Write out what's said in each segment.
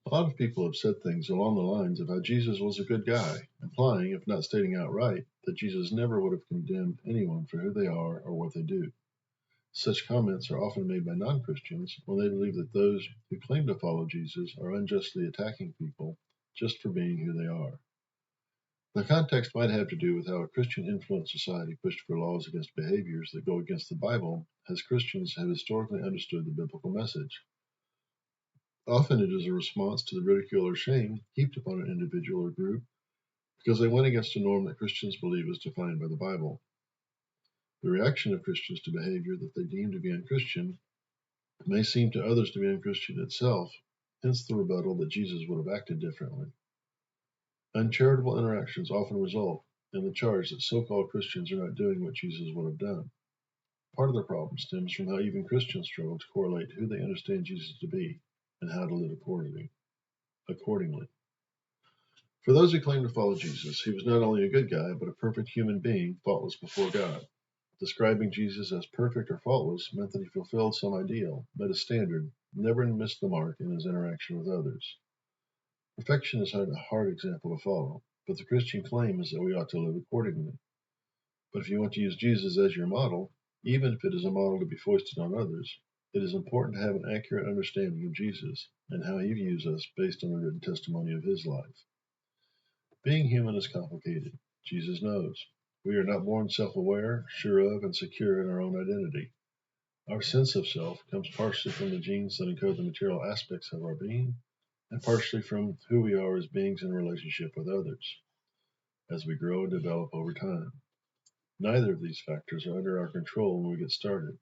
A lot of people have said things along the lines of how Jesus was a good guy, implying, if not stating outright, that Jesus never would have condemned anyone for who they are or what they do. Such comments are often made by non-Christians when they believe that those who claim to follow Jesus are unjustly attacking people just for being who they are. The context might have to do with how a Christian-influenced society pushed for laws against behaviors that go against the Bible, as Christians have historically understood the biblical message. Often it is a response to the ridicule or shame heaped upon an individual or group because they went against a norm that Christians believe is defined by the Bible. The reaction of Christians to behavior that they deem to be unchristian may seem to others to be unchristian itself, hence the rebuttal that Jesus would have acted differently. Uncharitable interactions often result in the charge that so-called Christians are not doing what Jesus would have done. Part of the problem stems from how even Christians struggle to correlate who they understand Jesus to be and how to live accordingly. For those who claim to follow Jesus, he was not only a good guy, but a perfect human being, faultless before God. Describing Jesus as perfect or faultless meant that he fulfilled some ideal, met a standard, never missed the mark in his interaction with others. Perfection is a hard example to follow, but the Christian claim is that we ought to live accordingly. But if you want to use Jesus as your model, even if it is a model to be foisted on others, it is important to have an accurate understanding of Jesus and how he views us based on the written testimony of his life. Being human is complicated. Jesus knows. We are not born self-aware, sure of, and secure in our own identity. Our sense of self comes partially from the genes that encode the material aspects of our being, and partially from who we are as beings in relationship with others, as we grow and develop over time. Neither of these factors are under our control when we get started.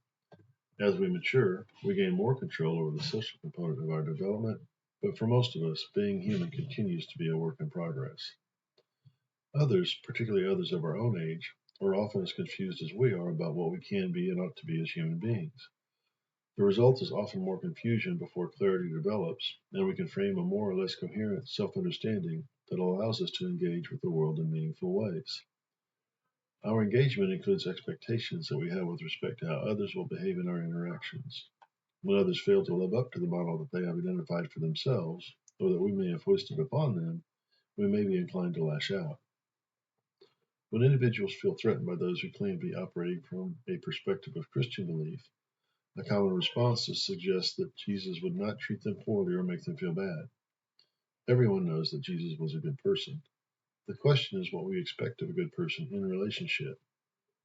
As we mature, we gain more control over the social component of our development, but for most of us, being human continues to be a work in progress. Others, particularly others of our own age, are often as confused as we are about what we can be and ought to be as human beings. The result is often more confusion before clarity develops, and we can frame a more or less coherent self-understanding that allows us to engage with the world in meaningful ways. Our engagement includes expectations that we have with respect to how others will behave in our interactions. When others fail to live up to the model that they have identified for themselves, or that we may have foisted upon them, we may be inclined to lash out. When individuals feel threatened by those who claim to be operating from a perspective of Christian belief, a common response is to suggest that Jesus would not treat them poorly or make them feel bad. Everyone knows that Jesus was a good person. The question is what we expect of a good person in relationship.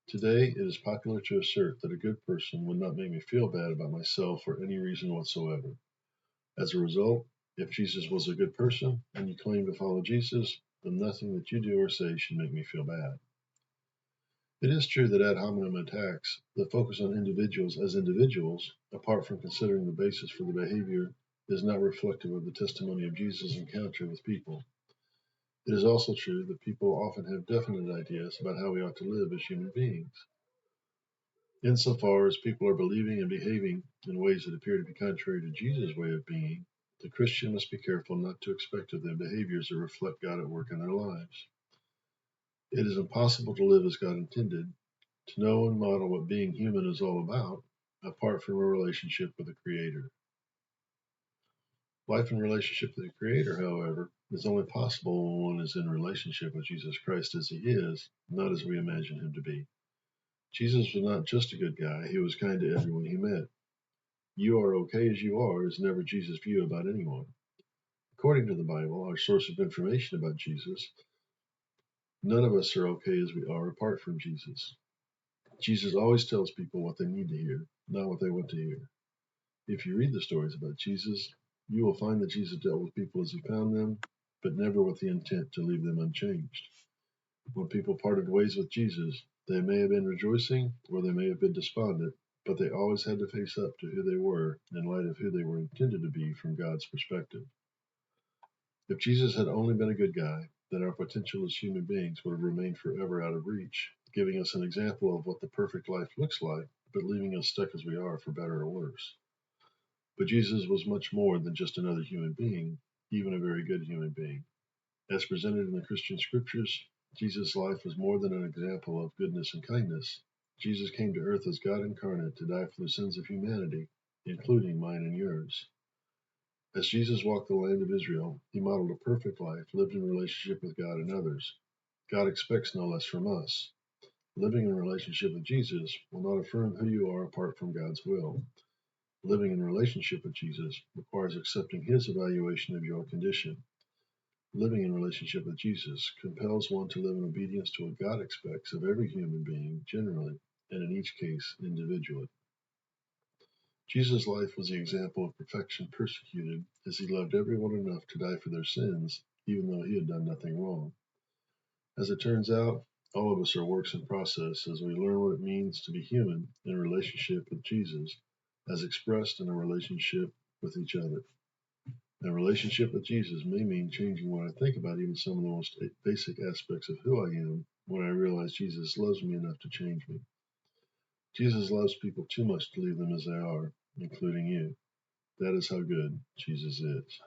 Today, it is popular to assert that a good person would not make me feel bad about myself for any reason whatsoever. As a result, if Jesus was a good person and you claim to follow Jesus, then nothing that you do or say should make me feel bad. It is true that ad hominem attacks that focus on individuals as individuals, apart from considering the basis for the behavior, is not reflective of the testimony of Jesus' encounter with people. It is also true that people often have definite ideas about how we ought to live as human beings. Insofar as people are believing and behaving in ways that appear to be contrary to Jesus' way of being, the Christian must be careful not to expect of them behaviors that reflect God at work in their lives. It is impossible to live as God intended, to know and model what being human is all about, apart from a relationship with the Creator. Life in relationship with the Creator, however, is only possible when one is in relationship with Jesus Christ as he is, not as we imagine him to be. Jesus was not just a good guy, he was kind to everyone he met. You are okay as you are is never Jesus' view about anyone. According to the Bible, our source of information about Jesus, none of us are okay as we are apart from Jesus. Jesus always tells people what they need to hear, not what they want to hear. If you read the stories about Jesus, you will find that Jesus dealt with people as he found them, but never with the intent to leave them unchanged. When people parted ways with Jesus, they may have been rejoicing or they may have been despondent, but they always had to face up to who they were in light of who they were intended to be from God's perspective. If Jesus had only been a good guy, then our potential as human beings would have remained forever out of reach, giving us an example of what the perfect life looks like, but leaving us stuck as we are for better or worse. But Jesus was much more than just another human being, even a very good human being. As presented in the Christian scriptures, Jesus' life was more than an example of goodness and kindness. Jesus came to earth as God incarnate to die for the sins of humanity, including mine and yours. As Jesus walked the land of Israel, he modeled a perfect life, lived in relationship with God and others. God expects no less from us. Living in relationship with Jesus will not affirm who you are apart from God's will. Living in relationship with Jesus requires accepting his evaluation of your condition. Living in relationship with Jesus compels one to live in obedience to what God expects of every human being generally, and in each case individually. Jesus' life was the example of perfection persecuted, as he loved everyone enough to die for their sins, even though he had done nothing wrong. As it turns out, all of us are works in process as we learn what it means to be human in a relationship with Jesus, as expressed in a relationship with each other. A relationship with Jesus may mean changing what I think about even some of the most basic aspects of who I am when I realize Jesus loves me enough to change me. Jesus loves people too much to leave them as they are, including you. That is how good Jesus is.